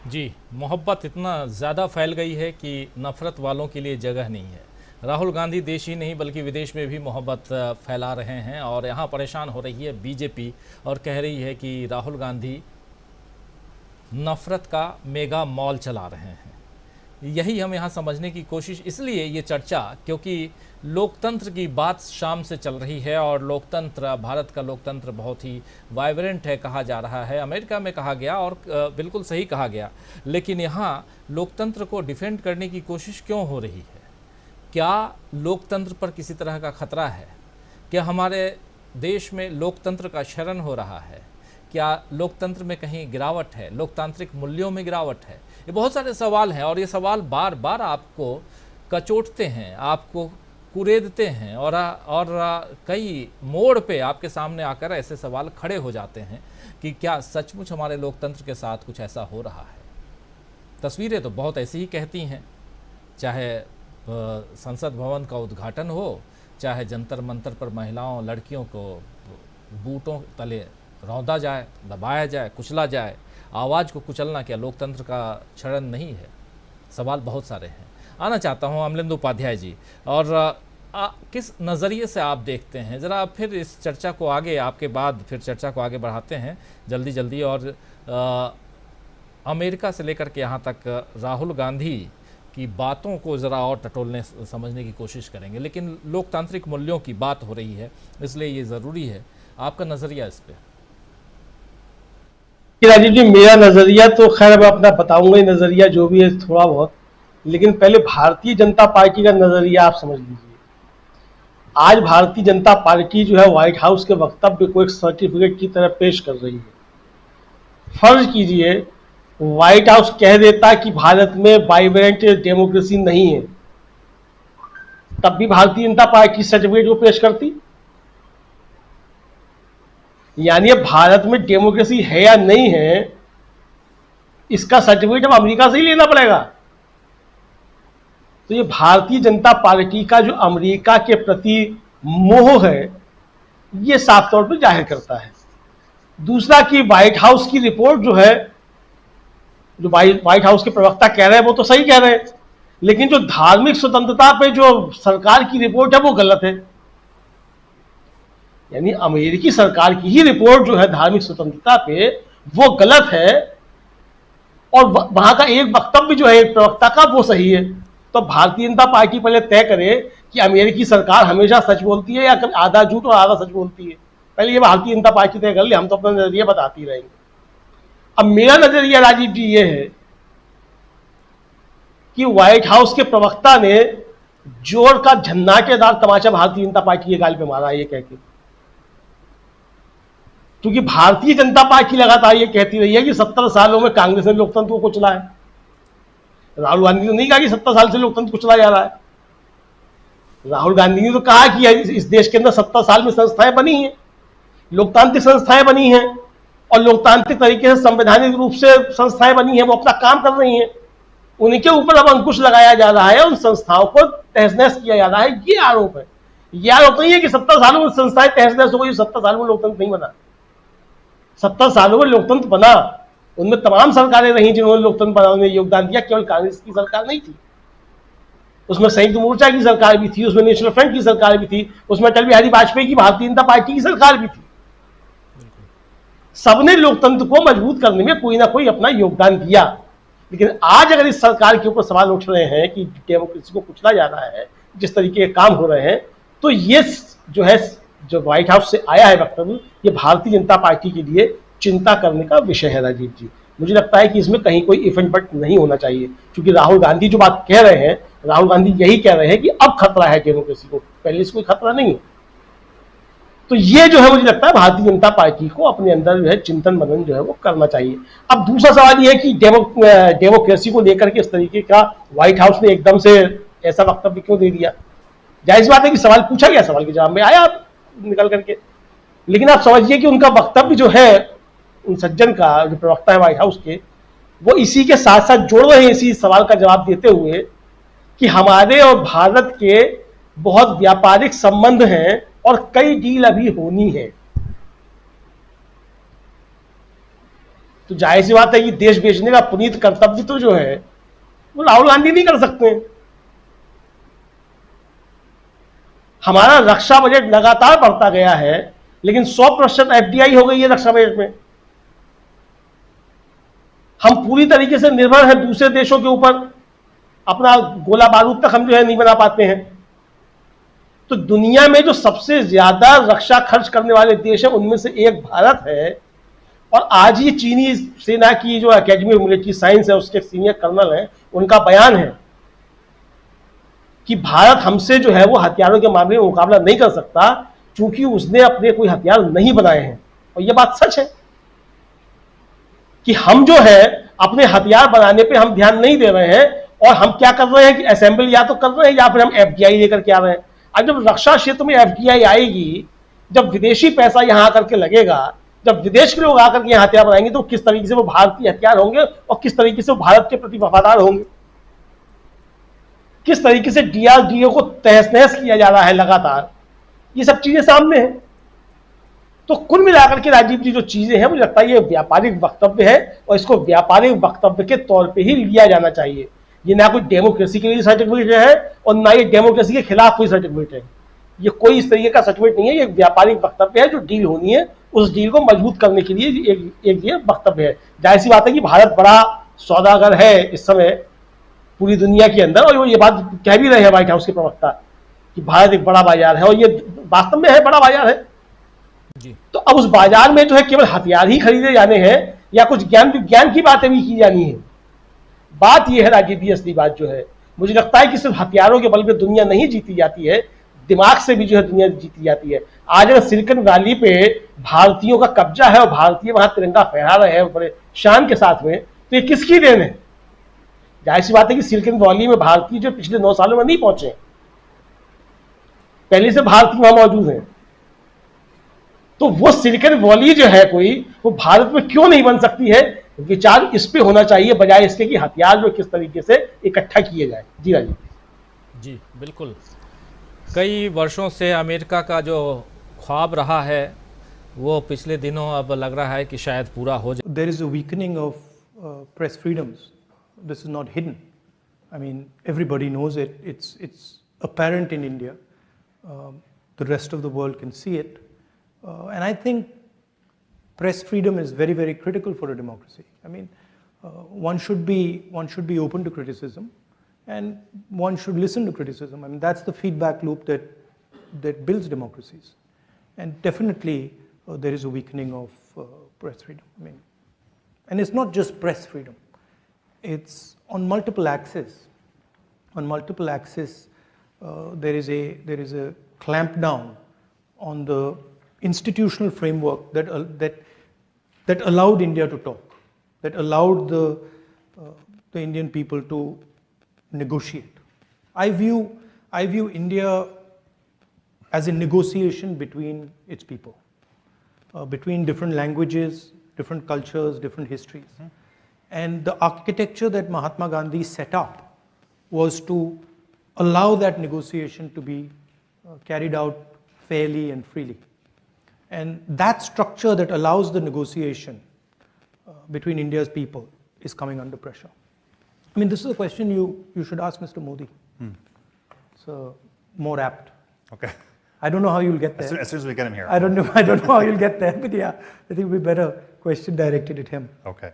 जी, मोहब्बत इतना ज़्यादा फैल गई है कि नफ़रत वालों के लिए जगह नहीं है। राहुल गांधी देश ही नहीं बल्कि विदेश में भी मोहब्बत फैला रहे हैं और यहाँ परेशान हो रही है बीजेपी और कह रही है कि राहुल गांधी नफ़रत का मेगा मॉल चला रहे हैं। यही हम यहाँ समझने की कोशिश, इसलिए ये चर्चा, क्योंकि लोकतंत्र की बात शाम से चल रही है और लोकतंत्र, भारत का लोकतंत्र बहुत ही वाइब्रेंट है कहा जा रहा है। अमेरिका में कहा गया और बिल्कुल सही कहा गया, लेकिन यहाँ लोकतंत्र को डिफेंड करने की कोशिश क्यों हो रही है? क्या लोकतंत्र पर किसी तरह का खतरा है? क्या हमारे देश में लोकतंत्र का क्षरण हो रहा है? क्या लोकतंत्र में कहीं गिरावट है? लोकतांत्रिक मूल्यों में गिरावट है? ये बहुत सारे सवाल हैं और ये सवाल बार बार आपको कचोटते हैं, आपको कुरेदते हैं और कई मोड़ पे आपके सामने आकर ऐसे सवाल खड़े हो जाते हैं कि क्या सचमुच हमारे लोकतंत्र के साथ कुछ ऐसा हो रहा है? तस्वीरें तो बहुत ऐसी ही कहती हैं, चाहे संसद भवन का उद्घाटन हो, चाहे जंतर मंतर पर महिलाओं लड़कियों को बूटों तले रौंदा जाए, दबाया जाए, कुचला जाए। आवाज़ को कुचलना क्या लोकतंत्र का क्षरण नहीं है? सवाल बहुत सारे हैं। आना चाहता हूँ अमलेंदु उपाध्याय जी, और किस नज़रिए से आप देखते हैं, ज़रा फिर इस चर्चा को आगे, आपके बाद फिर चर्चा को आगे बढ़ाते हैं जल्दी जल्दी, और अमेरिका से लेकर के यहाँ तक राहुल गांधी की बातों को ज़रा और टटोलने समझने की कोशिश करेंगे। लेकिन लोकतांत्रिक मूल्यों की बात हो रही है, इसलिए ये ज़रूरी है। आपका नज़रिया इस पर? राजीव जी, मेरा नजरिया तो खैर मैं अपना बताऊंगा ही, नजरिया जो भी है थोड़ा बहुत, लेकिन पहले भारतीय जनता पार्टी का नजरिया आप समझ लीजिए। आज भारतीय जनता पार्टी जो है व्हाइट हाउस के वक्तव्य को एक सर्टिफिकेट की तरह पेश कर रही है। फर्ज कीजिए व्हाइट हाउस कह देता कि भारत में वाइब्रेंट डेमोक्रेसी नहीं है, तब भी भारतीय जनता पार्टी सर्टिफिकेट को पेश करती। यानी अब भारत में डेमोक्रेसी है या नहीं है, इसका सर्टिफिकेट अब अमेरिका से ही लेना पड़ेगा। तो ये भारतीय जनता पार्टी का जो अमेरिका के प्रति मोह है, ये साफ तौर पर जाहिर करता है। दूसरा कि व्हाइट हाउस की रिपोर्ट जो है, जो व्हाइट हाउस के प्रवक्ता कह रहे हैं वो तो सही कह रहे हैं, लेकिन जो धार्मिक स्वतंत्रता पे जो सरकार की रिपोर्ट है वो गलत है। यानी अमेरिकी सरकार की ही रिपोर्ट जो है धार्मिक स्वतंत्रता पे वो गलत है, और वहां का एक वक्तव्य जो है एक प्रवक्ता का वो सही है। तो भारतीय जनता पार्टी पहले तय करे कि अमेरिकी सरकार हमेशा सच बोलती है या आधा झूठ और आधा सच बोलती है। पहले ये भारतीय जनता पार्टी तय कर ले, हम तो अपना नजरिया बताती रहेंगे। अब मेरा नजरिया राजीव जी ये है कि व्हाइट हाउस के प्रवक्ता ने जोर का झन्नाटेदार तमाचा भारतीय जनता पार्टी के गाल पे मारा है ये कह के, क्योंकि भारतीय जनता पार्टी लगातार ये कहती रही है कि 70 सालों में कांग्रेस ने लोकतंत्र को कुचला है। राहुल गांधी ने नहीं कहा कि 70 साल से लोकतंत्र कुचला जा रहा है। राहुल गांधी ने तो कहा कि इस देश के अंदर 70 साल में संस्थाएं बनी हैं, लोकतांत्रिक संस्थाएं बनी हैं, और लोकतांत्रिक तरीके से संवैधानिक रूप से संस्थाएं बनी हैं, वो अपना काम कर रही हैं। उनके ऊपर अब अंकुश लगाया जा रहा है, उन संस्थाओं को तहस नहस किया जा रहा है, ये आरोप है। ये आरोप नहीं है कि 70 सालों में संस्थाएं तहस नहस हो गई, 70 सालों में लोकतंत्र नहीं बना। 70 सालों में लोकतंत्र बना, उनमें तमाम सरकारें रही जिन्होंने लोकतंत्र बनाने में योगदान दिया, केवल कांग्रेस की सरकार नहीं थी। उसमें संयुक्त मोर्चा की सरकार भी थी, उसमें नेशनल फ्रंट की सरकार भी थी, उसमें अटल बिहारी वाजपेयी की भारतीय जनता पार्टी की सरकार भी थी। सबने लोकतंत्र को मजबूत करने में कोई ना कोई अपना योगदान दिया। लेकिन आज अगर इस सरकार के ऊपर सवाल उठ रहे हैं कि डेमोक्रेसी को कुचला जा रहा है, जिस तरीके के काम हो रहे हैं, तो ये जो है, जो व्हाइट हाउस से आया है वक्तव्य, ये भारतीय जनता पार्टी के लिए चिंता करने का विषय है राजीव जी। मुझे लगता है कि इसमें कहीं कोई इफ एंड बट नहीं होना चाहिए, क्योंकि राहुल गांधी जो बात कह रहे हैं, राहुल गांधी यही कह रहे हैं कि अब खतरा है डेमोक्रेसी को, पहले से कोई खतरा नहीं है। तो ये जो है मुझे लगता है भारतीय जनता पार्टी को अपने अंदर जो है चिंतन मनन जो है वो करना चाहिए। अब दूसरा सवाल ये है कि डेमोक्रेसी को लेकर के इस तरीके का व्हाइट हाउस ने एकदम से ऐसा वक्तव्य क्यों दे दिया। जाहिर बात है कि सवाल पूछा गया, सवाल के जवाब में आया निकल करके, लेकिन आप समझिए कि उनका वक्तव्य जो है, उन सज्जन का जो प्रवक्ता है व्हाइट हाउस के, वो इसी के साथ साथ जोड़ रहे हैं इसी सवाल का जवाब देते हुए कि हमारे और भारत के बहुत व्यापारिक संबंध हैं और कई डील अभी होनी है। तो जाहिर सी बात है कि देश बेचने का पुनीत कर्तव्य तो जो है वो राहुल गांधी नहीं कर सकते हैं। हमारा रक्षा बजट लगातार बढ़ता गया है, लेकिन 100% एफडीआई हो गई है रक्षा बजट में। हम पूरी तरीके से निर्भर हैं दूसरे देशों के ऊपर, अपना गोला बारूद तक हम जो है नहीं बना पाते हैं। तो दुनिया में जो सबसे ज्यादा रक्षा खर्च करने वाले देश है उनमें से एक भारत है। और आज ही चीनी सेना की जो एकेडमी ऑफ मिलिट्री साइंस है उसके सीनियर कर्नल है, उनका बयान है कि भारत हमसे जो है वो हथियारों के मामले में मुकाबला नहीं कर सकता क्योंकि उसने अपने कोई हथियार नहीं बनाए हैं। और यह बात सच है कि हम जो है अपने हथियार बनाने पे हम ध्यान नहीं दे रहे हैं, और हम क्या कर रहे हैं कि असेंबल या तो कर रहे हैं या फिर हम एफडीआई लेकर के आ रहे हैं। अब जब रक्षा क्षेत्र में एफडीआई आएगी, जब विदेशी पैसा यहां आकर के लगेगा, जब विदेश के लोग आकर के यहाँ हथियार बनाएंगे, तो किस तरीके से वो भारतीय हथियार होंगे और किस तरीके से वो भारत के प्रति वफादार होंगे। किस तरीके से डीआरडीओ को तहस नहस किया जा रहा है लगातार, ये सब चीजें सामने हैं। तो कुल मिलाकर के राजीव जी जो चीजें हैं, मुझे लगता है ये व्यापारिक वक्तव्य है और इसको व्यापारिक वक्तव्य के तौर पे ही लिया जाना चाहिए। ये ना कोई डेमोक्रेसी के लिए सर्टिफिकेट है और ना ये डेमोक्रेसी के खिलाफ कोई सर्टिफिकेट है। ये कोई इस तरीके का सर्टिफिकेट नहीं है, ये व्यापारिक वक्तव्य है। जो डील होनी है उस डील को मजबूत करने के लिए एक ये वक्तव्य है। जाहिर सी बात है कि भारत बड़ा सौदागर है इस समय पूरी दुनिया के अंदर, और ये बात कह भी रहे हैं व्हाइट हाउस के प्रवक्ता कि भारत एक बड़ा बाजार है, और ये वास्तव में है, बड़ा बाजार है जी। तो अब उस बाजार में जो है केवल हथियार ही खरीदे जाने हैं या कुछ ज्ञान की बातें भी की जानी है। बात यह है राजीव जी, असली बात जो है, मुझे लगता है कि सिर्फ हथियारों के बल पर दुनिया नहीं जीती जाती है, दिमाग से भी जो है दुनिया जीती जाती है। आज अगर सिलिकॉन वैली पे भारतीयों का कब्जा है और भारतीय वहां तिरंगा फहरा रहे हैं बड़े शान के साथ में, तो ये किसकी देन है? जाहिर सी बात है कि सिलिकॉन वैली में भारतीय जो पिछले 9 सालों में नहीं पहुंचे, पहले से भारतीय वहां मौजूद हैं। तो वो सिलिकॉन वैली जो है कोई, वो भारत में क्यों नहीं बन सकती है? विचार इस पे होना चाहिए बजाय इसके कि हथियार जो किस तरीके से इकट्ठा किए जाए। जी राजीव जी, बिल्कुल। कई वर्षों से अमेरिका का जो ख्वाब रहा है वो पिछले दिनों अब लग रहा है कि शायद पूरा हो जाए। There is a weakening of press freedoms. This is not hidden. I mean, everybody knows it. It's apparent in India. The rest of the world can see it. And I think press freedom is very, very critical for a democracy. I mean, one should be open to criticism, and one should listen to criticism. I mean, that's the feedback loop that builds democracies. And definitely, there is a weakening of press freedom. I mean, and it's not just press freedom. It's on multiple axes. On multiple axes, there is a clampdown on the institutional framework that allowed India to talk, that allowed the Indian people to negotiate. I view India as a negotiation between its people, between different languages, different cultures, different histories. And the architecture that Mahatma Gandhi set up was to allow that negotiation to be carried out fairly and freely. And that structure that allows the negotiation between India's people is coming under pressure. I mean, this is a question you should ask Mr. Modi. So more apt. Okay. I don't know how you'll get there. As soon as we get him here. I don't know how you'll get there, but yeah, I think it would be better question directed at him. Okay.